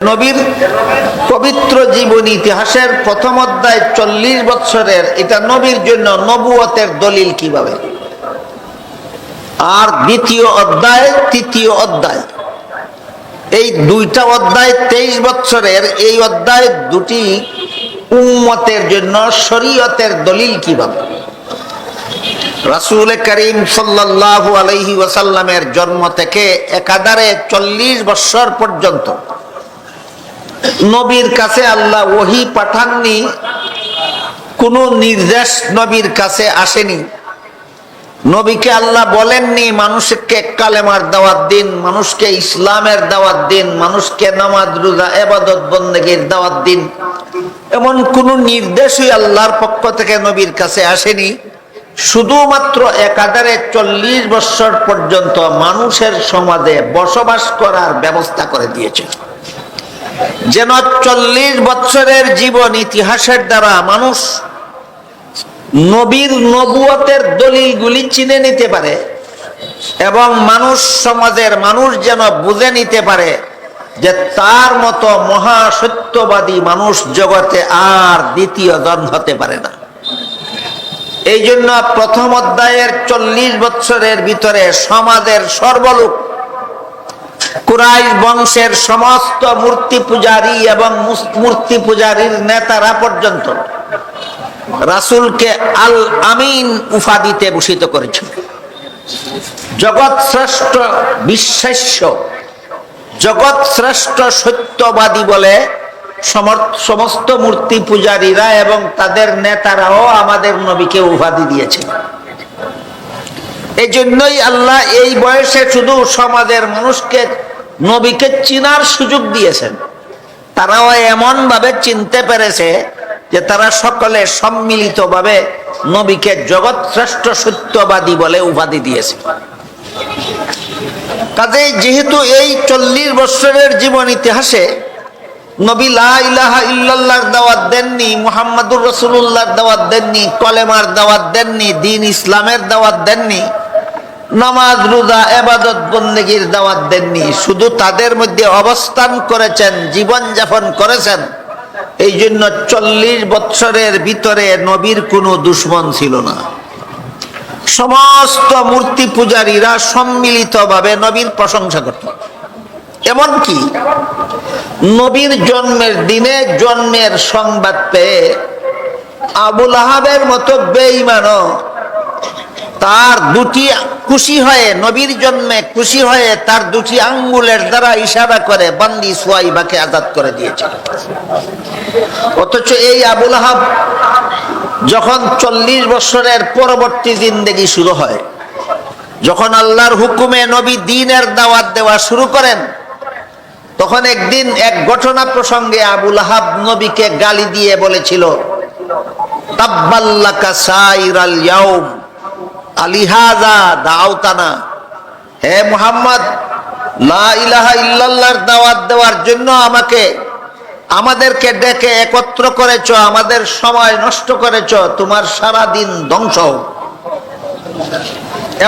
নবীর পবিত্র জীবনী ইতিহাসের প্রথম অধ্যায় 40 বছরের, এটা নবীর জন্য নবুয়তের দলিল কিভাবে। আর দ্বিতীয় অধ্যায়, তৃতীয় অধ্যায়, এই দুইটা অধ্যায় 23 বছরের। এই অধ্যায় দুটি উম্মতের জন্য শরীয়তের দলিল কিভাবে। রাসূল করিম সাল্লাল্লাহু আলাইহি ওয়াসাল্লামের জন্ম থেকে একাধারে 40 বছর পর্যন্ত নবীর কাছে আল্লাহ ওহী পাঠাননি, কোনো নির্দেশ নবীর কাছে আসেনি। নবীকে আল্লাহ বলেননি মানুষকে কালেমার দাওয়াত দিন, মানুষকে ইসলামের দাওয়াত দিন, মানুষকে নামাজ রোজা ইবাদত বন্দেগীর দাওয়াত দিন। এমন কোনো নির্দেশই আল্লাহর পক্ষ থেকে নবীর কাছে আসেনি। শুধুমাত্র একাধারে 40 বছর পর্যন্ত মানুষের সমাজে বসবাস করার ব্যবস্থা করে দিয়েছে, যেন 40 বছরের জীবন ইতিহাসের দ্বারা মানুষ নবীর নবুয়তের দলিলগুলি চিনে নিতে পারে এবং মানুষ, সমাজের মানুষ যেন বুঝে নিতে পারে যে তার মতো মহা সত্যবাদী মানুষ জগতে আর দ্বিতীয় জন হতে পারে না। এই জন্য প্রথম অধ্যায়ের 40 বছরের ভিতরে সমাজের সর্বলোক, কুরাইশ বংশের সমস্ত মূর্তি পূজারী এবং মূর্তি পূজারীর নেতারা পর্যন্ত রাসূলকে আল আমিন উপাধিতে ভূষিত করেছিল। জগৎ শ্রেষ্ঠ বিশ্বাস্য, জগৎ শ্রেষ্ঠ সত্যবাদী বলে সমস্ত মূর্তি পূজারীরা এবং তাদের নেতারাও আমাদের নবীকে উপাধি দিয়েছে। এই জন্যই আল্লাহ এই বয়সে শুধু সমাজের মানুষকে নবীকে চিনার সুযোগ দিয়েছেন। তারাও এমন ভাবে চিনতে পেরেছে যে তারা সকলে সম্মিলিতভাবে নবীকে জগৎ শ্রেষ্ঠ সত্যবাদী বলে উপাধি দিয়েছে। কাজেই যেহেতু এই 40 বছরের জীবন ইতিহাসে নবী লা ইলাহা ইল্লাল্লাহর দাওয়াত দেননি, মুহাম্মাদুর রাসূলুল্লাহর দাওয়াত দেননি, কলেমার দাওয়াত দেননি, দ্বীন ইসলামের দাওয়াত দেননি, নামাজ রোজা ইবাদত বন্দেগীর দাওয়াত দেননি, শুধু তাদের মধ্যে অবস্থান করেছেন, জীবন যাপন করেছেন। এই জন্য 40 বছরের ভিতরে নবীর কোনো দুশমন ছিল না। সমস্ত মূর্তি পূজারীরা সম্মিলিতভাবে নবীর প্রশংসা করত। এমনকি নবীর জন্মের দিনে জন্মের সংবাদ পেয়ে আবু লাহাবের মতো বেঈমানও তার দুটি খুশি হয়ে, নবীর জন্মে খুশি হয়ে তার দুটি আঙ্গুলের দ্বারা ইশারা করে বান্দি সুয়াইবাকে আজাদ করে দিয়েছিল। অথচ এই আবু লাহাব যখন 40 বছরের পরবর্তী জিন্দেগি শুরু হয়, যখন আল্লাহর হুকুমে নবী দ্বীনের দাওয়াত দেওয়া শুরু করেন, তখন একদিন এক ঘটনা প্রসঙ্গে আবু লাহাব নবীকে গালি দিয়ে বলেছিল, তাব্বাল্লাকা সাইরাল ইয়াউম আলিহাযা দাওতানা। হে মুহাম্মদ, লা ইলাহা ইল্লাল্লাহর দাওয়াত দেওয়ার জন্য আমাদেরকে ডেকে একত্র করেছো, আমাদের সময় নষ্ট করেছো, তোমার সারা দিন ধ্বংস।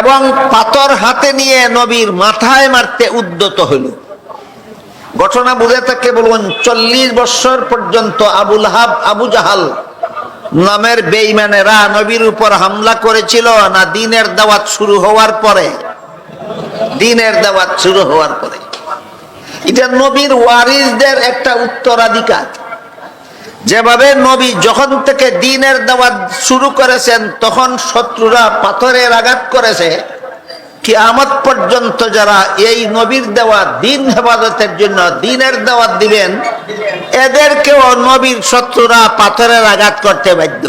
এবং পাথর হাতে নিয়ে নবীর মাথায় মারতে উদ্যত হইল। ঘটনা বুঝে থাকে বলুন, 40 বছর পর্যন্ত আবু লাহাব, আবু জাহাল নামের বেঈমানেরা নবীর উপর হামলা করেছিল না দ্বীনের দাওয়াত শুরু হওয়ার পরে? দ্বীনের দাওয়াত শুরু হওয়ার পরে। এটা নবীর ওয়ারিসদের একটা উত্তরাধিকার। যেভাবে নবী যখন থেকে দ্বীনের দাওয়াত শুরু করেছেন তখন শত্রুরা পাথরের আঘাত করেছে, কিয়ামত পর্যন্ত যারা এই নবীর দেওয়া দ্বীন হেফাজতের জন্য দ্বীনের দাওয়াত দিবেন, এদেরকেও নবীর শত্রুরা পাথরের আঘাত করতে বাধ্য।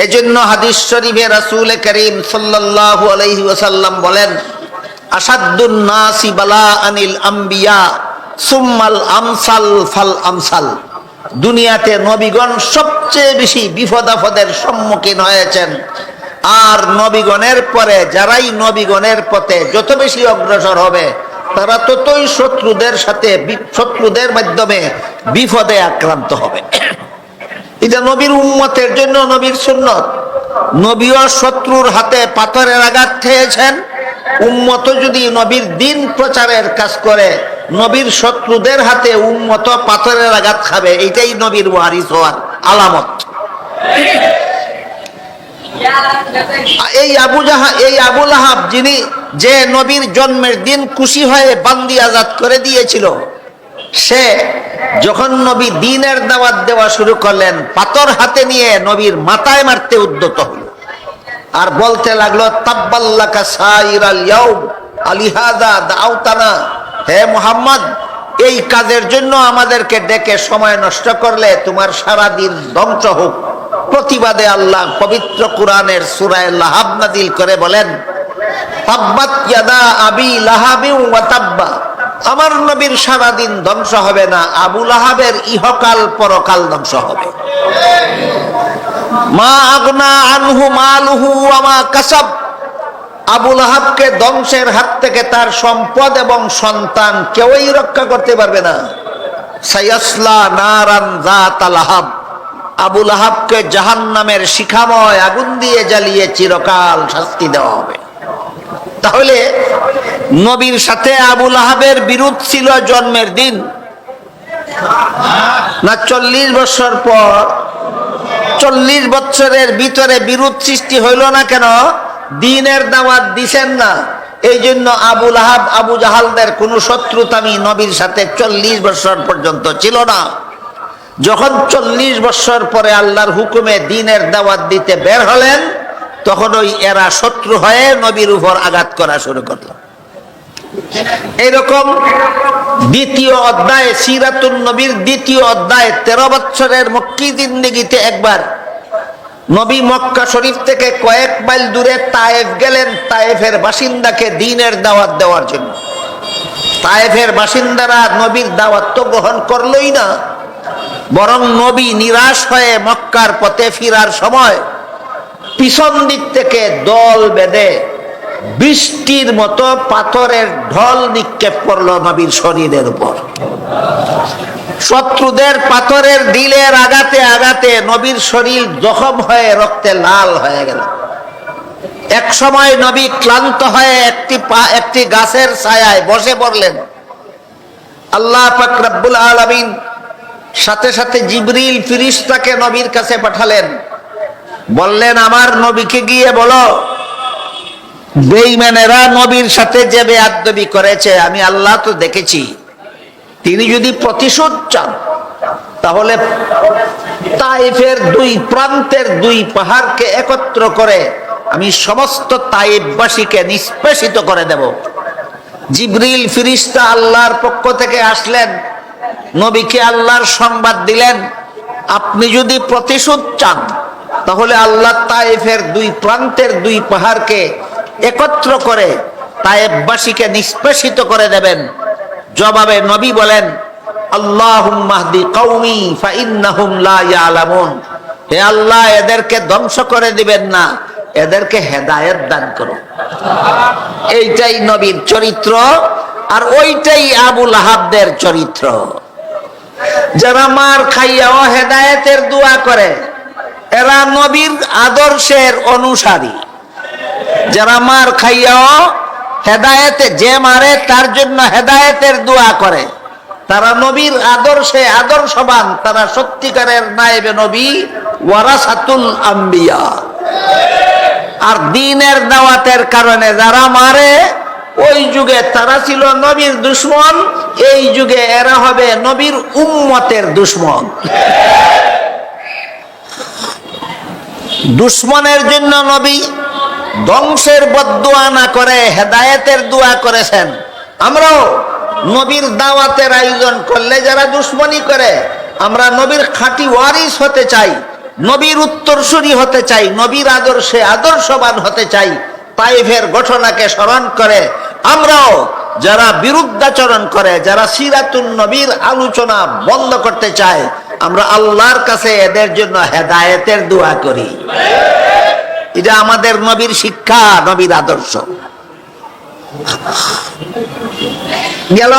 এজন্য হাদিস শরীফে রাসূল করিম সাল্লাল্লাহু আলাইহি ওয়াসাল্লাম বলেন, আসাদ্দুন নাসি বালাআনিল আম্বিয়া সুম্মাল আমসাল ফাল আমসাল। দুনিয়াতে নবীগণ সবচেয়ে বেশি বিপদ আপদের সম্মুখীন হয়েছেন, আর নবীগণের পরে যারাই নবীগণের পথে যত বেশি অগ্রসর হবে তারা ততই শত্রুদের মাধ্যমে বিপদে আক্রান্ত হবে। এটা নবীর উম্মতের জন্য নবীর সুন্নত। নবীও শত্রুর হাতে পাথরের আঘাত খেয়েছেন উম্মত যদি নবীর দিন প্রচারের কাজ করে, নবীর শত্রুদের হাতে উম্মত পাথরের আঘাত খাবে, এটাই নবীর ওয়ারিস হওয়ার আলামত। এই আবু লাহাব যিনি যে নবীর জন্মের দিন খুশি হয়ে বান্দি আজাদ করে দিয়েছিল, সে যখন নবী দ্বীনের দাওয়াত দেওয়া শুরু করলেন, পাথর হাতে নিয়ে নবীর মাথায় মারতে উদ্যত হল আর বলতে লাগলো, তাব্বাল্লাকা সাইরাল ইয়াউম আলিহাযা দাউতানা। হে মুহাম্মদ, এই কাজের জন্য আমাদেরকে ডেকে সময় নষ্ট করলে তোমার সারা দিন ধ্বংস হোক। প্রতিবাদে আল্লাহ পবিত্র কুরআনের সূরা লাহাব নাযিল করে বলেন, তাব্বাত ইয়াদা আবি লাহাবি ওয়া তাব্বা। আমার নবীর সারা দিন ধ্বংস হবে না, আবু লাহাবের ইহকাল পরকাল ধ্বংস হবে। মা আগনা আনহু মালুহু ওয়া মা কাসাব। আবু লাহাবকে ধ্বংসের হাত থেকে তার সম্পদ এবং সন্তান কেউই রক্ষা করতে পারবে না। সায়াসলা নারান যাতা লাহাব। আবু লাহাবকে জাহান্নামের শিখাময় আগুন দিয়ে জ্বালিয়ে চিরকাল শাস্তি দেওয়া হবে। তাহলে নবীর সাথে আবু লাহাবের বিরোধ ছিল জন্মের দিন না 40 বছর পর? 40 বছরের ভিতরে বিরোধ সৃষ্টি হইল না কেন? দ্বীনের দাওয়াত দিছেন না, এই জন্য আবু লাহাব আবু জাহালদের কোন শত্রুতামি নবীর সাথে 40 বছর পর্যন্ত ছিল না। যখন 40 বছর পরে আল্লাহর হুকুমে দ্বীনের দাওয়াত দিতে বের হলেন, তখন ওই এরা শত্রু হয়ে নবীর উপর আঘাত করা শুরু করল। এইরকম দ্বিতীয় অধ্যায় সিরাতুন নবীর দ্বিতীয় অধ্যায় 13 বছরের মক্কি জিন্দেগিতে একবার নবী মক্কা শরীফ থেকে কয়েক মাইল দূরে তায়েফ গেলেন, তায়েফের বাসিন্দাকে দ্বীনের দাওয়াত দেওয়ার জন্য। তায়েফের বাসিন্দারা নবীর দাওয়াত তো গ্রহণ করলই না, বরং নবী নিরাশ হয়ে মক্কার পথে ফিরার সময় পিছন দিক থেকে দল বেঁধে বৃষ্টির মতো পাথরের ঢল নিক্ষেপ করলো নবীর শরীরের উপর। শত্রুদের পাথরের ঢিলের আঘাতে আঘাতে নবীর শরীর জখম হয়ে রক্তে লাল হয়ে গেল। এক সময় নবী ক্লান্ত হয়ে একটি গাছের ছায়ায় বসে পড়লেন। আল্লাহ পাক রব্বুল আলামিন সাথে সাথে জিবরিল ফেরেশতাকে নবীর কাছে পাঠালেন। বললেন, আমার নবীকে গিয়ে বলো, বেঈমানেরা নবীর সাথে যে বেয়াদবি করেছে আমি আল্লাহ তো দেখেছি। তিনি যদি প্রতিশোধ চান তাহলে তায়েফের 2 প্রান্তের 2 পাহাড়কে একত্র করে আমি সমস্ত তায়েফবাসীকে নিষ্পেষিত করে দেব। জিবরিল ফেরেশতা আল্লাহর পক্ষ থেকে আসলেন, নবীকে আল্লাহর সংবাদ দিলেন, আপনি যদি প্রতিশোধ চান তাহলে আল্লাহ তায়েফের 2 প্রান্তের 2 পাহাড়কে একত্র করে তায়েফবাসীকে নিষ্পেষিত করে দেবেন। জবাবে নবী বলেন, আল্লাহুম্মা হদি কওমি ফাইন্নাহুম লা ইয়ালামুন। হে আল্লাহ, এদেরকে ধ্বংস করে দিবেন না, এদেরকে হেদায়েত দান করো। এইটাই নবীর চরিত্র, আর ওইটাই আবু লাহাবদের চরিত্র। যারা মার খাইয়াও হেদায়েতের দোয়া করে এরা নবীর আদর্শের অনুসারী। যারা মার খাইয়াও হেদায়েতে, যে মারে তার জন্য হেদায়েতের দোয়া করে, তারা নবীর আদর্শে আদর্শবান, তারা সত্যিকারের নায়েবে নবী, ওয়ারাসাতুল আম্বিয়া। আর দ্বীনের দাওয়াতের কারণে যারা মারে, ওই যুগে তারা ছিল নবীর দুশমন, এই যুগে এরা হবে নবীর উম্মতের দুশমন। দুশমনের জন্য নবী ধ্বংসের বদদুয়া না করে হেদায়েতের দোয়া করেছেন। আমরাও নবীর দাওয়াতের আয়োজন করলে যারা দুশমনি করে, আমরা নবীর খাঁটি ওয়ারিস হতে চাই, নবীর উত্তরসূরি হতে চাই, নবীর আদর্শে আদর্শবান হতে চাই। তায়েফের ঘটনাকে স্মরণ করে আমরাও যারা বিরুদ্ধাচরণ করে, যারা সিরাতুন নবীর আলোচনা বন্ধ করতে চায়, আমরা আল্লাহর কাছে এদের জন্য হেদায়েতের দোয়া করি। এটা আমাদের নবীর শিক্ষা, নবীর আদর্শ। গেল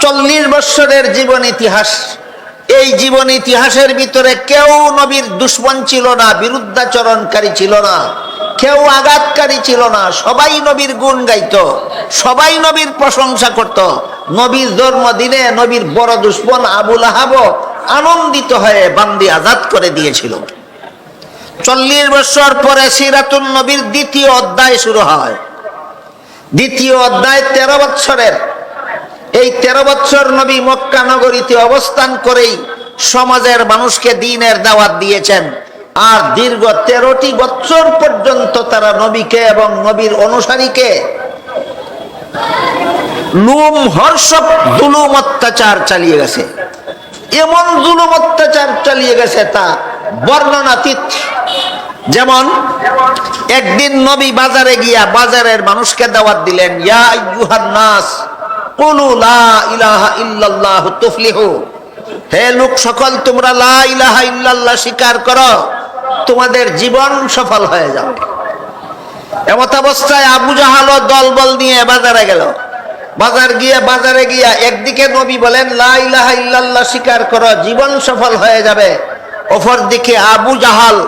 40 বছরের জীবন ইতিহাস। এই জীবন ইতিহাসের ভিতরে কেউ নবীর দুশমন ছিল না, বিরুদ্ধাচরণকারী ছিল না। কেউ আঘাতকারী ছিল না, সবাই নবীর গুণ গাইতো, সবাই নবীর প্রশংসা করত। নবীর জন্মদিনে নবীর বড় দুশমন আবু লাহাব আনন্দিত হয়ে বান্দি আজাদ করে দিয়েছিল। 40 বছর পরে সিরাতুন নবীর দ্বিতীয় অধ্যায় শুরু হয়। দ্বিতীয় অধ্যায় 13 বছরের। এই 13 বছর নবী মক্কা নগরীতে অবস্থান করেই সমাজের মানুষকে দ্বীনের দাওয়াত দিয়েছেন। আর দীর্ঘ 13টি বছর পর্যন্ত তারা নবীকে এবং নবীর অনুসারীকে লুম হর্ষক জুলুম অত্যাচার চালিয়ে গেছে। এমন জুলুম অত্যাচার চালিয়ে গেছে তা বর্ণনাতীত। যেমন একদিন নবী বাজারে গিয়া বাজারের মানুষকে দাওয়াত দিলেন, ইয়া আইয়ুহান নাস কুলু লা ইলাহা ইল্লাল্লাহু তুফলিহু। হে লোক সকল, তোমরা লা ইলাহা ইল্লাল্লাহ স্বীকার করো, তোমাদের জীবন সফল হয়ে যাবে। এমত অবস্থায় আবু জাহাল দলবল নিয়ে বাজারে গেল। বাজারে গিয়া একদিকে নবী বলেন লা ইলাহা ইল্লাল্লাহ স্বীকার করো, জীবন সফল হয়ে যাবে। অপরদিকে আবু জাহাল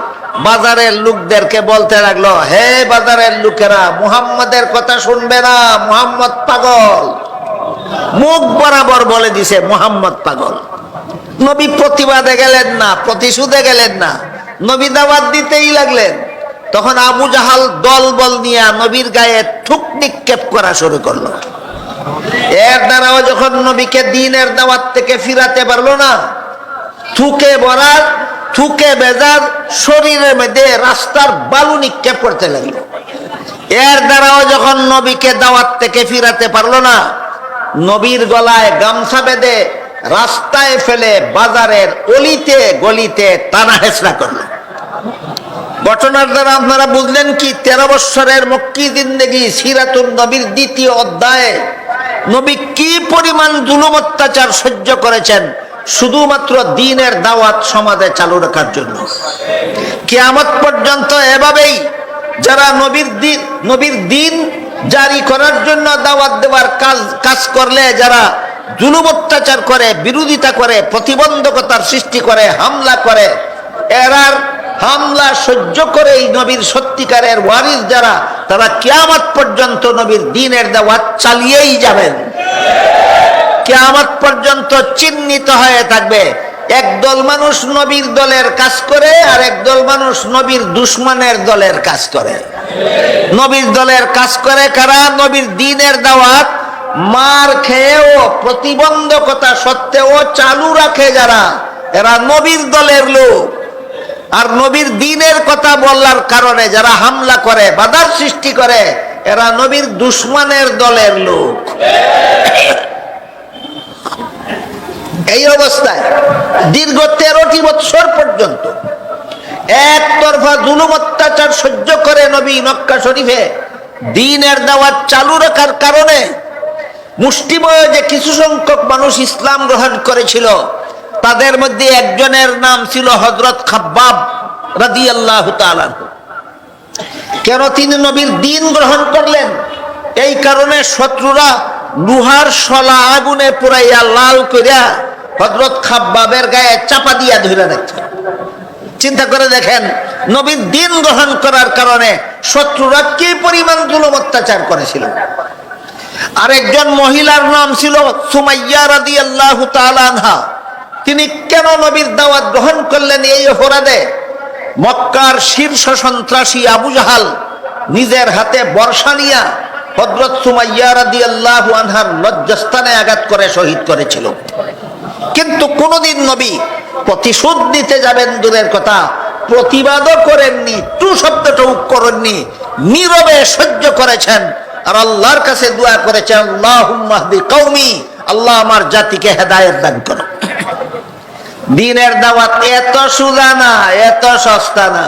বাজারের লোকদেরকে বলতে লাগলো, হে বাজারের লোকেরা, মুহাম্মাদের কথা শুনবে না, মুহাম্মদ পাগল। মুখ বরাবর বলে দিছে মুহাম্মদ পাগল। নবী প্রতিবাদে গেলেন না, প্রতিশোধে গেলেন না, নবী দাওয়াত দিতেই লাগলেন। তখন আবু জাহাল দলবল নিয়ে নবীর গায়ে থুক নিক্ষেপ করা শুরু করলো। এর দ্বারাও যখন নবীকে দ্বীনের দাওয়াত থেকে ফিরাতে পারলো না, থুকে বেজার শরীরের মধ্যে রাস্তার বালু নিক্ষেপ করতে লাগলো। এর দ্বারাও যখন নবীকে দাওয়াত থেকে ফিরাতে পারলো না, নবীর গলায় গামছা বেঁধে রাস্তায় ফেলে বাজারের অলিতে গলিতে টানা হেঁচড়া করলো। ঘটনার দ্বারা আপনারা বুঝলেন কি 13 বছরের মক্কি জিন্দেগি সিরাতুন নবীর দ্বিতীয় অধ্যায়ে নবী কি পরিমাণ জুলুম অত্যাচার সহ্য করেছেন শুধুমাত্র দ্বীনের দাওয়াত সমাজে চালু রাখার জন্য। কিয়ামত পর্যন্ত এভাবেই যারা নবীর দ্বীন জারি করার জন্য দাওয়াত দেওয়ার কাজ করলে, যারা জুলুম অত্যাচার করে, বিরোধিতা করে, প্রতিবন্ধকতার সৃষ্টি করে, হামলা করে, এরার হামলা সহ্য করে এই নবীর সত্যিকারের ওয়ারিস যারা, তারা কিয়ামত পর্যন্ত নবীর দ্বীনের দাওয়াত চালিয়েই যাবেন। কিয়ামত পর্যন্ত চিহ্নিত হয়ে থাকবে একদল মানুষ নবীর দলের কাজ করে আর একদল মানুষ নবীর দুশমনের দলের কাজ করে। নবীর দলের কাজ করে কারা? নবীর দ্বীনের দাওয়াত মার খেয়েও প্রতিবন্ধকতা সত্ত্বেও চালু রাখে যারা, এরা নবীর দলের লোক। আর নবীর দ্বীনের কথা বলার কারণে যারা হামলা করে, বাধার সৃষ্টি করে, এরা নবীর দুশমনের দলের লোক। এই অবস্থায় দীর্ঘ 13টি বছর পর্যন্ত একতরফা জুলুম অত্যাচার সহ্য করে নবী মক্কা শরীফে দ্বীনের দাওয়াত চালু রাখার কারণে মুষ্টিমেয় যে কিছু সংখ্যক মানুষ ইসলাম গ্রহণ করেছিল, তাদের মধ্যে একজনের নাম ছিল হযরত খাব্বাব রাদিয়াল্লাহু তাআলা। কেন তিনি নবীর দ্বীন গ্রহণ করলেন? এই কারণে শত্রুরা লোহার শলা আগুনে পুরাইয়া লাল করিয়া হযরত খাব্বাবের গায়ে চাপা দিয়া ধরে রাখছে। চিন্তা করে দেখেন, নবীর দ্বীন গ্রহণ করার কারণে শত্রুরা কি পরিমাণ জুলুম অত্যাচার করেছিল। আরেকজন মহিলার নাম ছিল সুমাইয়া রাদিয়াল্লাহু তাআলা আনহা। তিনি কেন নবীর দাওয়াত গ্রহণ করলেন? এই অপরাধে মক্কার শীর্ষ সন্ত্রাসী আবু জাহাল নিজের হাতে বর্ষা নিয়া হযরত সুমাইয়া রাদিয়াল্লাহু আনহার লজ্জাস্থানে আঘাত করে শহীদ করেছিল। কিন্তু কোনদিন নবী প্রতিশোধ নিতে যাবেন দূরের কথা, প্রতিবাদও করেননি, টু শব্দটাও করেননি, নীরবে সহ্য করেছেন আর আল্লাহর কাছে দোয়া করেছেন, আল্লাহুম্মা হদি কওমি, আল্লাহ আমার জাতিকে হেদায়েত দান করো। দ্বীনের দাওয়াত এত সোজা না, এত সস্তা না।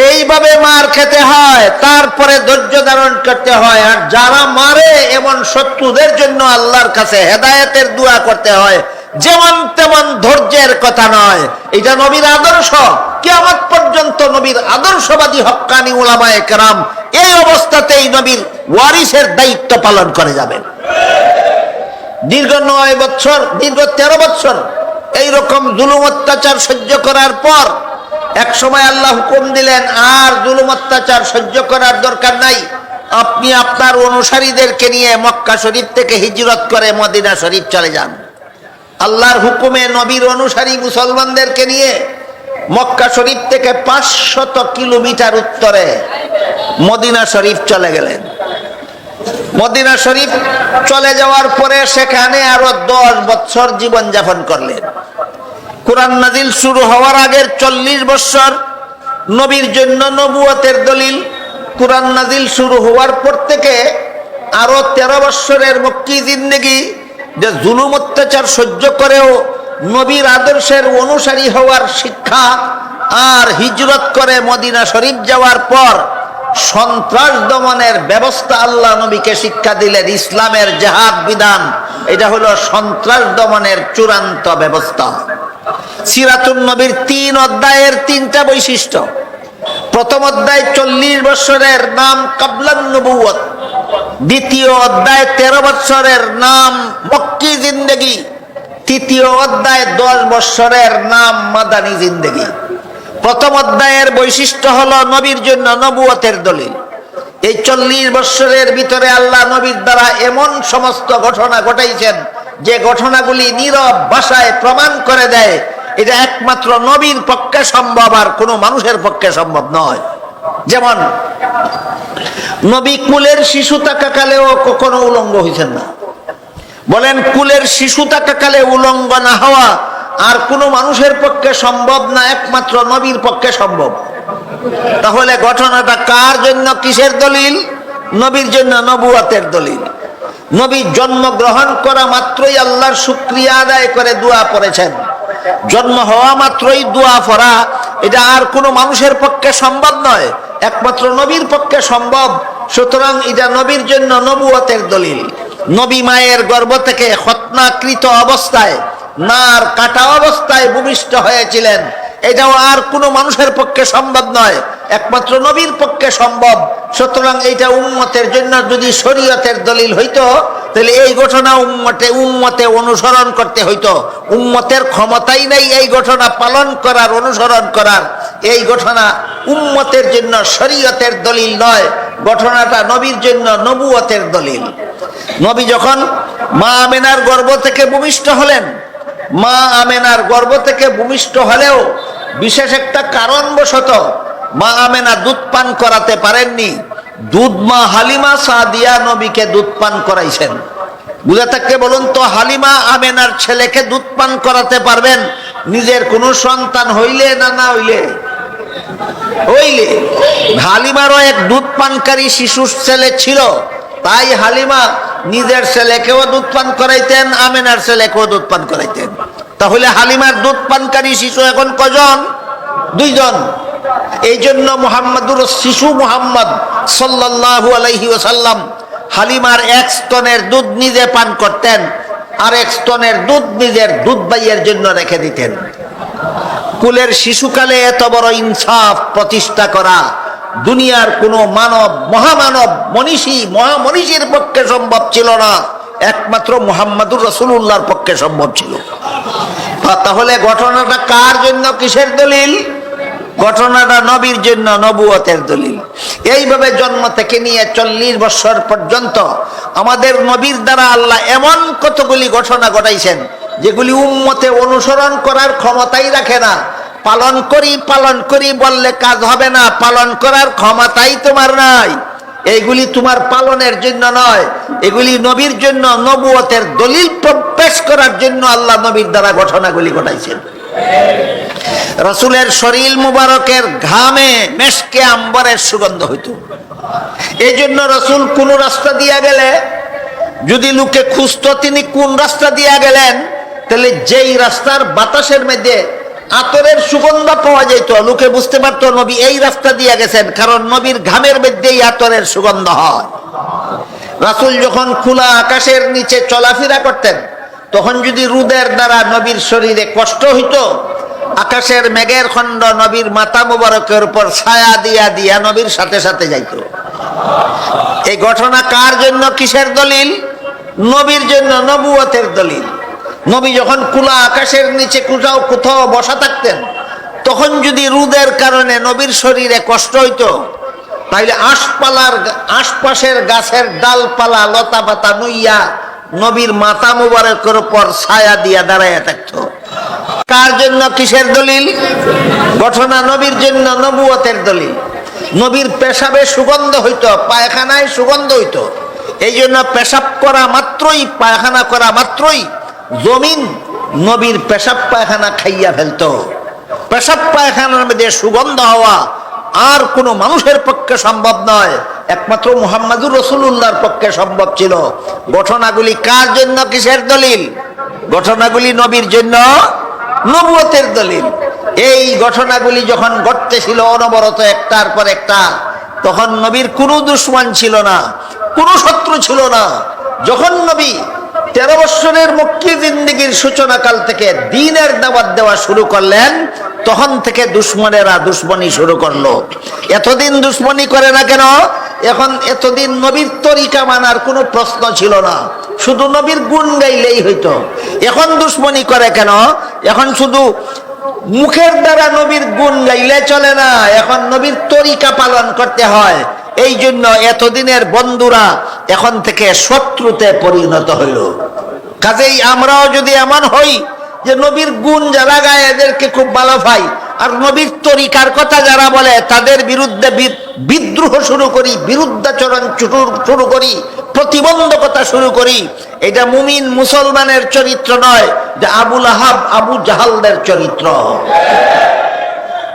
এইভাবে মার খেতে হয়, তারপরে ধৈর্য ধারণ করতে হয়। আর যারা মারে এমন শত্রুদের জন্য আল্লাহর কাছে হেদায়েতের দোয়া করতে হয়। যেমন তেমন ধৈর্যের কথা নয়, এটা নবীর আদর্শ। কিয়ামত পর্যন্ত নবীর আদর্শবাদী হক্কানি উলামায়ে কেরাম এই অবস্থাতেই নবীর ওয়ারিসের দায়িত্ব পালন করে যাবেন। দীর্ঘ 9 বছর, দীর্ঘ 13 বছর এইরকম জুলুম অত্যাচার সহ্য করার পর এক সময় আল্লাহ হুকুম দিলেন, আর জুলুম অত্যাচার সহ্য করার দরকার নাই, আপনি আপনার অনুসারীদেরকে নিয়ে মক্কা শরীফ থেকে হিজরত করে মদিনা শরীফ চলে যান। আল্লাহর হুকুমে নবীর অনুসারী মুসলমানদেরকে নিয়ে মক্কা শরীফ থেকে 500 কিলোমিটার উত্তরে মদিনা শরীফ চলে গেলেন। মদিনা শরীফ চলে যাওয়ার পরে সেখানে আরো 10 বছর জীবন যাপন করলেন। কোরআন নাজিল শুরু হওয়ার আগের 40 বছর নবীর জন্য নবুয়তের দলিল। কোরআন নাজিল শুরু হওয়ার পর থেকে আরো 13 বছরের মক্কি জিন্দেগি, যে জুলুম অত্যাচার সহ্য করেও নবীর আদর্শের অনুসারী হওয়ার শিক্ষা। আর হিজরত করে মদিনা শরীফ যাওয়ার পর সন্ত্রাস দমনের ব্যবস্থা আল্লাহ নবীকে শিক্ষা দিলেন। ইসলামের জিহাদ বিধান, এটা হলো সন্ত্রাস দমনের চূড়ান্ত ব্যবস্থা। সিরাতুন নবীর 3 অধ্যায়ের 3টা বৈশিষ্ট্য। প্রথম অধ্যায় 40 বছরের নাম কাবলান নবুয়ত, দ্বিতীয় অধ্যায় 13 বছরের নাম মক্কি জিন্দেগি, তৃতীয় অধ্যায় 10 বছরের নাম মাদানী জিন্দেগি। প্রথম অধ্যায়ের বৈশিষ্ট্য হলো নবীর জন্য নবুয়তের দলিল। এই 40 বছরের ভিতরে আল্লাহ নবীর দ্বারা এমন সমস্ত ঘটনা ঘটাইছেন যে ঘটনাগুলি নীরব ভাষায় প্রমাণ করে দেয় এটা একমাত্র নবীর পক্ষে সম্ভব, আর কোনো মানুষের পক্ষে সম্ভব নয়। যেমন নবী কুলের শিশু থাকাকালেও কখনো উলঙ্গ হয়েছেন না। বলেন, কুলের শিশু থাকাকালে উলঙ্গ না হওয়া আর কোনো মানুষের পক্ষে সম্ভব না, একমাত্র নবীর পক্ষে সম্ভব। তাহলে ঘটনাটা কার জন্য কিসের দলিল? নবীর জন্য নবুয়তের দলিল। নবী জন্মগ্রহণ করা মাত্রই আল্লাহর শুকরিয়া আদায় করে দোয়া পড়েছেন। জন্ম হওয়া মাত্রই দোয়া পড়া এটা আর কোনো মানুষের পক্ষে সম্ভব নয়, একমাত্র নবীর পক্ষে সম্ভব। সুতরাং এটা নবীর জন্য নবুয়তের দলিল। নবী মায়ের গর্ভ থেকে খতনাকৃত অবস্থায়, নার কাটা অবস্থায় ভূমিষ্ঠ হয়েছিলেন, এটাও আর কোনো মানুষের পক্ষে সম্ভব নয়, একমাত্র নবীর পক্ষে সম্ভব। সুতরাং এইটা উম্মতের জন্য যদি শরীয়তের দলিল হইতো, তাহলে এই ঘটনা উম্মতে অনুসরণ করতে হইতো। উম্মতের ক্ষমতাই নাই এই ঘটনা পালন করার, অনুসরণ করার। এই ঘটনা উম্মতের জন্য শরীয়তের দলিল নয়, ঘটনাটা নবীর জন্য নবুয়তের দলিল। নবী যখন মা আমেনার গর্ভ থেকে ভূমিষ্ঠ হলেন, মা আমেনার গর্ভ থেকে ভূমিষ্ঠ হলেও বিশেষ একটা কারণবশত মা আমেনা দুধ পান করাতে পারেননি। দুধ মা হালিমা সাদিয়া নবীকে দুধ পান করাইছেন। বুঝে থাকতে বলুন তো, হালিমা আমেনার ছেলেকে দুধ পান করাতে পারবেন নিজের কোনো সন্তান হইলে না না হইলে? হইলে। হালিমারও এক দুধ পানকারী শিশুর ছেলে ছিল, তাই হালিমা নিজের ছেলেকেও দুধ পান করাইতেন, আমেনার ছেলেকেও দুধ পান করাইতেন। তাহলে হালিমার দুধ পানকারী শিশু এখন কজন? 2 জন। এই জন্য মুহাম্মাদুর শিশু মুহাম্মদ সাল্লাল্লাহু আলাইহি ওয়াসাল্লাম হালিমার 1 স্তনের দুধ নিজে পান করতেন, আর 1 স্তনের দুধ নিজের দুধ ভাইয়ের জন্য রেখে দিতেন। কুলের শিশুকালে এত বড় ইনসাফ প্রতিষ্ঠা করা দুনিয়ার কোন মানব, মহামানব, মহামনীষীর পক্ষে সম্ভব ছিল না, একমাত্র মুহাম্মাদুর রাসূলুল্লাহর পক্ষে সম্ভব ছিল। তাহলে ঘটনাটা কার জন্য কিসের দলিল? ঘটনাটা নবীর জন্য নবুয়তের দলিল। এইভাবে জন্ম থেকে নিয়ে 40 বছর পর্যন্ত আমাদের নবীর দ্বারা আল্লাহ এমন কতগুলি ঘটনা ঘটাইছেন যেগুলি উম্মতে অনুসরণ করার ক্ষমতাই রাখে না। পালন করি বললে কাজ হবে না, পালন করার ক্ষমতাই তোমার নাই। এইগুলি তোমার পালনের জন্য নয়, এগুলি নবীর জন্য নবুয়তের দলিল পেশ করার জন্য আল্লাহ নবীর দ্বারা ঘটনাগুলি ঘটাইছেন। রাসূলের শরীর মুবারকের ঘামে মেশকে আম্বরের সুগন্ধ হইত। এই জন্য রাসূল কোন রাস্তা দিয়া গেলে যদি লোকে খুঁজত তিনি কোন রাস্তা দিয়া গেলেন, তাহলে যেই রাস্তার বাতাসের মধ্যে আতরের সুগন্ধ পাওয়া যেত, লোকে বুঝতে পারতো নবী এই রাস্তা দিয়ে গেছেন, কারণ নবীর ঘামের মধ্যেই আতরের সুগন্ধ হয়। রাসূল যখন খোলা আকাশের নিচে চলাফেরা করতেন, তখন যদি রোদের দ্বারা নবীর শরীরে কষ্ট হইত, আকাশের মেঘের খণ্ড নবীর মাথা মুবারকের উপর ছায়া দিয়া দিয়া নবীর সাথে সাথে যাইত। এই ঘটনা কার জন্য কিসের দলিল? নবীর জন্য নবুয়তের দলিল। নবী যখন খোলা আকাশের নিচে কোথাও বসা থাকতেন, তখন যদি রোদের কারণে নবীর শরীরে কষ্ট হইতো, তাইলে আশপাশের গাছের ডালপালা লতা পাতা নুইয়া নবীর মাথা মুবারকের উপর ছায়া দিয়া দাঁড়াইয়া থাকতো। কার জন্য? কিসের দলিল? ঘটনা নবীর জন্য, নবুয়তের দলিল। নবীর পেশাবে সুগন্ধ হইতো, পায়খানায় সুগন্ধ হইতো। এই জন্য পেশাব করা মাত্রই, পায়খানা করা মাত্রই জমিন নবীর পেশাব পায়খানা খাইয়া ফেলতো। পেশাব পায়খানার মধ্যে সুগন্ধ হওয়া আর কোনো মানুষের পক্ষে সম্ভব নয়, একমাত্র মুহাম্মাদুর রাসূলুল্লাহর পক্ষে সম্ভব ছিল। ঘটনাগুলি কার জন্য? কিসের দলিল? ঘটনাগুলি নবীর জন্য, নবুয়তের দলিল। এই ঘটনাগুলি যখন ঘটতেছিল অনবরত একটার পর একটা, তখন নবীর কোনো দুশমন ছিল না, কোনো শত্রু ছিল না। যখন নবী 13 বৎসরের মক্কি জিন্দেগীর সূচনাকাল থেকে দ্বীনের দাওয়াত দেওয়া শুরু করলেন, তখন থেকে দুশমনেরা দুশমনি শুরু করলো। এতদিন দুশমনি করে না কেন? এখন এতদিন নবীর তরিকা মানার কোনো প্রশ্ন ছিল না, শুধু নবীর গুণ গাইলেই হইতো। এখন দুশমনি করে কেন? এখন শুধু মুখের দ্বারা নবীর গুণ গাইলে চলে না, এখন নবীর তরিকা পালন করতে হয়। এই জন্য এতদিনের বন্ধুরা এখন থেকে শত্রুতে পরিণত হইল। কাজেই আমরাও যদি এমন হই যে নবীর গুণ যারা গায় এদেরকে খুব ভালো পাই, আর নবীর তরিকার কথা যারা বলে তাদের বিরুদ্ধে বিদ্রোহ শুরু করি, বিরুদ্ধাচরণ শুরু করি, প্রতিবন্ধকতা শুরু করি, এটা মুমিন মুসলমানের চরিত্র নয়, যে আবুল আহাব আবু জাহালদের চরিত্র।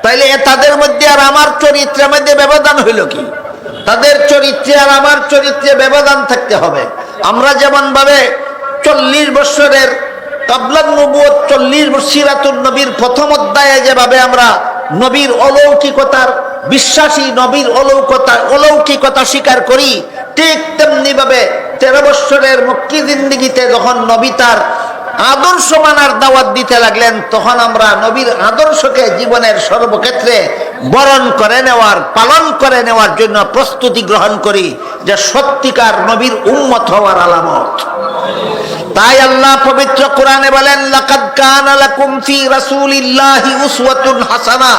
তাইলে তাদের মধ্যে আর আমার চরিত্রের মধ্যে ব্যবধান হইল কি? তাদের চরিত্রে আর আমার চরিত্রে ব্যবধান থাকতে হবে। আমরা যেমন ভাবে 40 বৎসরের কাবলান নবুয়ত, 40 সিরাতুন নবীর প্রথম অধ্যায়ে যেভাবে আমরা নবীর অলৌকিকতার বিশ্বাসী, নবীর অলৌকিকতা স্বীকার করি, ঠিক তেমনি ভাবে 13 বৎসরের মক্কি জিন্দেগিতে যখন নবী তার আদর্শ মানার দাওয়াত দিতে লাগলেন, তখন আমরা নবীর আদর্শকে জীবনের সর্বক্ষেত্রে বরণ করে নেওয়ার, পালন করে নেওয়ার জন্য প্রস্তুতি গ্রহণ করি, যে সত্যিকার নবীর উম্মত হওয়ার আলামত। তাই আল্লাহ পবিত্র কোরআনে বলেন, লাকাদ কানা লাকুম ফি রাসূলিল্লাহি উসওয়াতুন হাসানা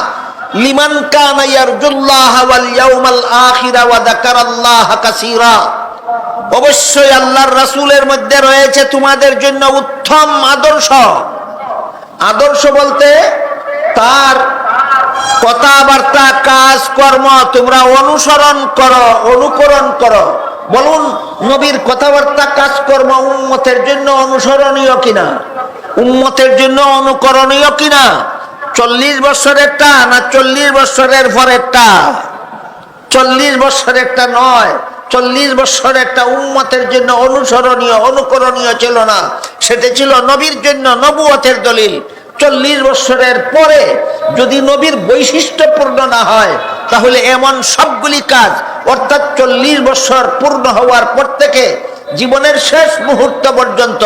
লিমান কানা ইয়ারজুল্লাহা ওয়াল ইয়াউমাল আখিরা ওয়া যাকারাল্লাহা কাসীরা। অবশ্যই আল্লাহর রাসূলের মধ্যে রয়েছে তোমাদের জন্য উত্তম আদর্শ। আদর্শ বলতে তার কথাবার্তা, কাজ কর্ম তোমরা অনুসরণ করো, অনুকরণ করো। বলুন, নবীর কথাবার্তা কাজকর্ম উম্মতের জন্য অনুসরণীয় কিনা, উম্মতের জন্য অনুকরণীয় কিনা? 40 বৎসরেরটা না 40 বৎসরের পরেরটা? 40 বৎসরেরটা নয়, 40 বৎসরেরটা উম্মতের জন্য অনুসরণীয়, অনুকরণীয় ছিল না, সেটা ছিল নবীর জন্য নবুয়তের দলিল। 40 বৎসরের পরে যদি নবীর বৈশিষ্ট্যপূর্ণ না হয়, তাহলে এমন সবগুলি কাজ, অর্থাৎ 40 বৎসর পূর্ণ হওয়ার পর থেকে জীবনের শেষ মুহূর্ত পর্যন্ত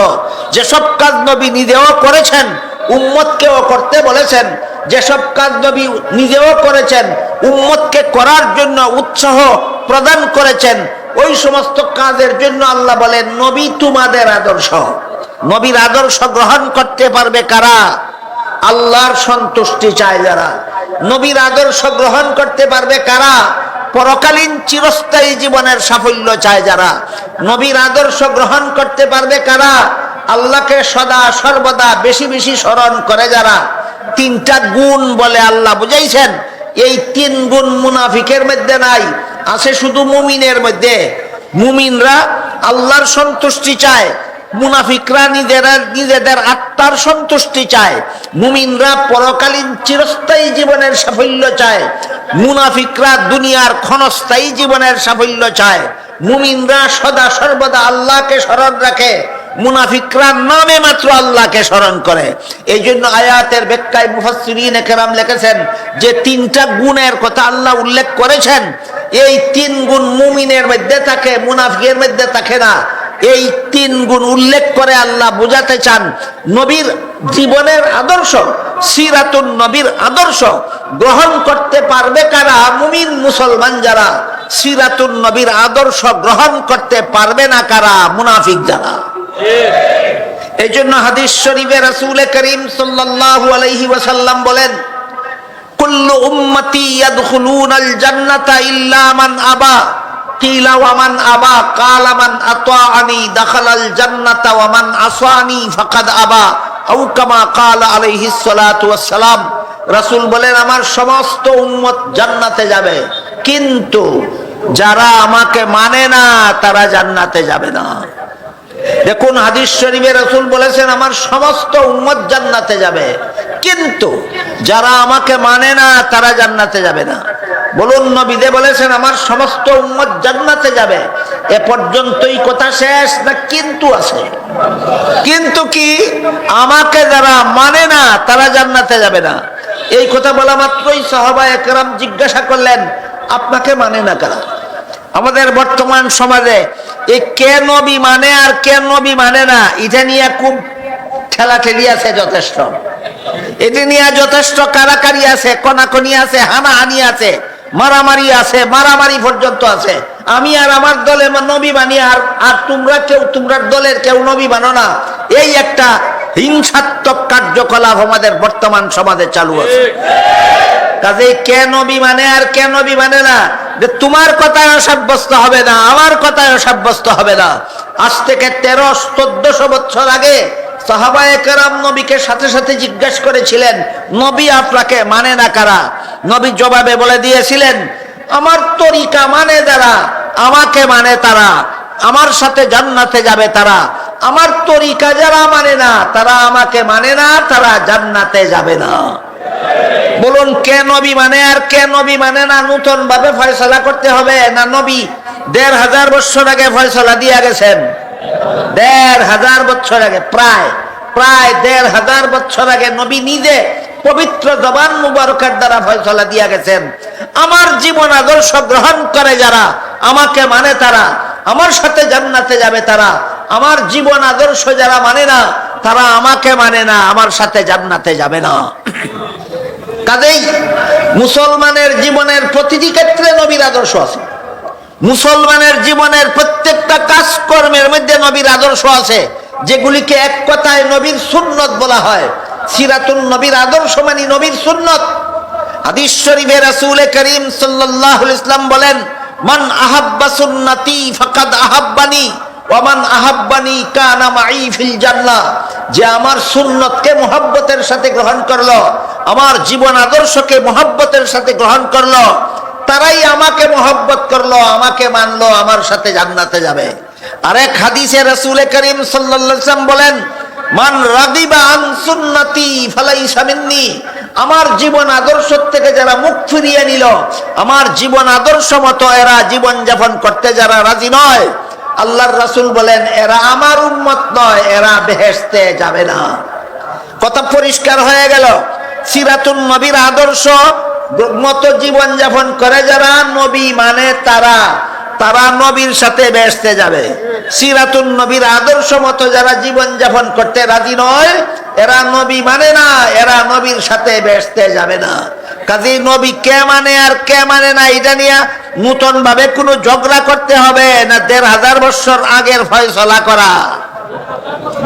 যেসব কাজ নবী নিজেও করেছেন, উম্মতকেও করতে বলেছেন, যেসব কাজ নবী নিজেও করেছেন, উম্মতকে করার জন্য উৎসাহ প্রদান করেছেন, ওই সমস্ত কাজের জন্য আল্লাহ বলেন, নবী তোমাদের আদর্শ। নবীর আদর্শ গ্রহণ করতে পারবে কারা? আল্লাহর সন্তুষ্টি চায় যারা। নবীর আদর্শ গ্রহণ করতে পারবে কারা? পরকালীন চিরস্থায়ী জীবনের সাফল্য চায় যারা। নবীর আদর্শ গ্রহণ করতে পারবে কারা? আল্লাহকে সদা সর্বদা বেশি বেশি স্মরণ করে যারা। 3টা গুণ বলে আল্লাহ বুঝাইছেন, এই 3 গুণ মুনাফিকের মধ্যে নাই, আছে শুধু মুমিনের মধ্যে। মুমিনরা আল্লাহর সন্তুষ্টি চায়, মুনাফিকরা নিজেদের আত্মার সন্তুষ্টি চায়। মুমিনরা পরকালীন চিরস্থায়ী জীবনের সাফল্য চায়, মুনাফিকরা দুনিয়ার ক্ষণস্থায়ী জীবনের সাফল্য চায়। মুমিনরা সদা সর্বদা আল্লাহকে স্মরণ রাখে, মুনাফিকরা নামে মাত্র আল্লাহকে স্মরণ করে। এই জন্য আয়াতের ব্যাখ্যায় মুফাসসিরিনে কেরাম লিখেছেন যে 3টা গুণের কথা আল্লাহ উল্লেখ করেছেন, এই 3 গুণ মুমিনের মধ্যে থাকে, মুনাফিকের মধ্যে থাকে না। এই 3 গুণ উল্লেখ করে আল্লাহ বোঝাতে চান, নবীর জীবনের আদর্শ, সিরাতুন নবীর আদর্শ গ্রহণ করতে পারবে কারা? মুমিন মুসলমান যারা। সিরাতুন নবীর আদর্শ গ্রহণ করতে পারবে না কারা? মুনাফিক যারা। এই জন্য হাদিস শরীফে রাসূল করিম সাল্লাল্লাহু আলাইহি ওয়াসাল্লাম বলেন, কুল্লু উম্মতি ইয়াদখুলুনাল জান্নাতা ইল্লা মান আবা কিলা ওয়া মান আবা ক্বালা মান আতাআনি দাখালাল জান্নাতা ওয়া মান আসানি ফাকাদ আবা আও কামা ক্বালা আলাইহিস সালাতু ওয়াস সালাম। রাসূল বলেন আমার সমস্ত উম্মত জান্নাতে যাবে, কিন্তু যারা আমাকে মানে না তারা জান্নাতে যাবে না। দেখুন হাদিস শরীফে রাসূল বলেছেন আমার সমস্ত উম্মত জান্নাতে যাবে, কিন্তু যারা আমাকে মানে না তারা জান্নাতে যাবে না। বলুন নবীদে বলেছেন আমার সমস্ত উম্মত জান্নাতে যাবে, এ পর্যন্তই কথা শেষ না কিন্তু আছে? কিন্তু কি? আমাকে যারা মানে না তারা জান্নাতে যাবে না। এই কথা বলা মাত্রই সাহাবায়ে কেরাম জিজ্ঞাসা করলেন আপনাকে মানে না কারা? আমাদের বর্তমান সমাজে এই কে নবী মানে আর কে নবী মানে না এটা নিয়ে খুব ঠেলাঠেলি আছে, যথেষ্ট এটা নিয়ে যথেষ্ট কারাকারি আছে, কনাকনি আছে, হানাহানি আছে, মারামারি আছে, মারামারি পর্যন্ত আছে। আমি আর আমার দলে নবী মানি, আর তোমরা কেউ তোমরা দলের কেউ নবী মানো না, এই একটা হিংসাত্মক কার্যকলাপ আমাদের বর্তমান সমাজে চালু আছে। কাজেই কে নবী মানে আর কে নবী মানে না, যে তোমার কথায় সাব্যস্ত হবে না, আমার কথায় সাব্যস্ত হবে না। আজ থেকে 1300-1400 বছর আগে সাহাবায়ে কেরাম নবীকে সাথে সাথে জিজ্ঞাসা করেছিলেন নবী আপনাকে মানে না কারা? নবী জবাবে বলে দিয়েছিলেন আমার তরিকা মানে যারা আমাকে মানে তারা, আমার সাথে জান্নাতে যাবে তারা। আমার তরিকা যারা মানে না তারা আমাকে মানে না, তারা জান্নাতে যাবে না। বলুন কে নবী মানে আর কে নবী মানে না নতুন ভাবে ফয়সালা করতে হবে না? নবী 1500 বছর আগে ফয়সালা দিয়ে গেছেন, 1500 বছর আগে, প্রায় 1500 বছর আগে নবী নিজে পবিত্র জবান মুবারকের দ্বারা ফয়সালা দিয়ে গেছেন। আমার জীবন আদর্শ গ্রহণ করে যারা আমাকে মানে তারা আমার সাথে জান্নাতে যাবে তারা। আমার জীবন আদর্শ যারা মানে না তারা আমাকে মানে না, আমার সাথে জান্নাতে যাবে না। কাজেই মুসলমানের জীবনের প্রতিটি ক্ষেত্রে নবীর আদর্শ আছে। মুসলমানের জীবনের প্রত্যেকটা কাজকর্মের মধ্যে নবীর আদর্শ আছে, যেগুলিকে এক কথায় নবীর সুন্নত বলা হয়। সিরাতুন নবীর আদর্শ মানে নবীর সুন্নত। হাদিস শরীফে রাসূল করিম সাল্লাল্লাহু আলাইহি ওয়াসাল্লাম বলেন মান আহাব্বা সুন্নতি ফাকাদ আহাব্বানি ওয়া মান আহাব্বানি কানা মাই ফিল জান্নাহ। যে আমার সুন্নতকে মুহাব্বতের সাথে গ্রহণ করলো, আমার জীবন আদর্শকে মুহাব্বতের সাথে গ্রহণ করলো, তারাই আমাকে মুহাব্বত করলো, আমাকে মানলো, আমার সাথে জান্নাতে যাবে। আরেক হাদিসে রাসূল করিম সাল্লাল্লাহু আলাইহি ওয়াসাল্লাম বলেন মান রাগিবা আন সুন্নতি ফালাইসা মিন্নি। আমার জীবন আদর্শ থেকে যারা মুখ ফিরিয়ে নিল, আমার জীবন আদর্শ মতো এরা জীবন যাপন করতে যারা রাজি নয়, আল্লাহর রাসূল বলেন এরা আমার উম্মত নয়, এরা বেহেশতে যাবে না। কথা পরিষ্কার হয়ে গেল। সিরাতুন নবীর আদর্শ মতো জীবন যাপন করে যারা নবী মানে তারা নবীর সাথে বেহেশতে যাবে। সিরাতুন নবীর আদর্শ মতো যারা জীবন যাপন করতে রাজি নয়, এরা নবী মানে না, এরা নবীর সাথে বেহেশতে যাবে না। কাজেই নবী কে মানে আর কে মানে না এটা নিয়ে নতুন ভাবে কোনো ঝগড়া করতে হবে না। 1500 বছর আগের ফয়সালা করা,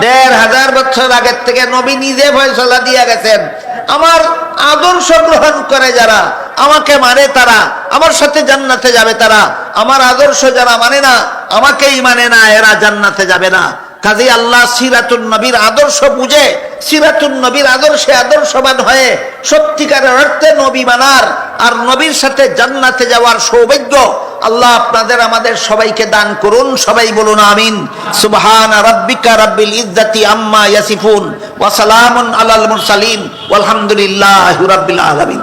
1500 বছর আগের থেকে নবী নিজে ফয়সালা দিয়ে গেছেন। আমার আদর্শ গ্রহণ করে যারা আমাকে মানে তারা আমার সাথে জান্নাতে যাবে তারা। আমার আদর্শ যারা মানে না, আমাকেই মানে না, এরা জান্নাতে যাবে না। কাজেই আল্লাহ সিরাতুন নবীর আদর্শ বুঝে সিরাতুন নবীর আদর্শে আদর্শবান হয়ে সত্যিকারের অর্থে নবী মানার আর নবীর সাথে জান্নাতে যাওয়ার সৌভাগ্য আল্লাহ আপনাদের আমাদের সবাইকে দান করুন। সবাই বলুন আমিন। সুবহানা রাব্বিকা রাব্বিল ইজ্জাতি আম্মা ইয়াসিফুন ওয়া সালামুন আলাল মুরসালিন ওয়ালহামদুলিল্লাহি রাব্বিল আলামিন।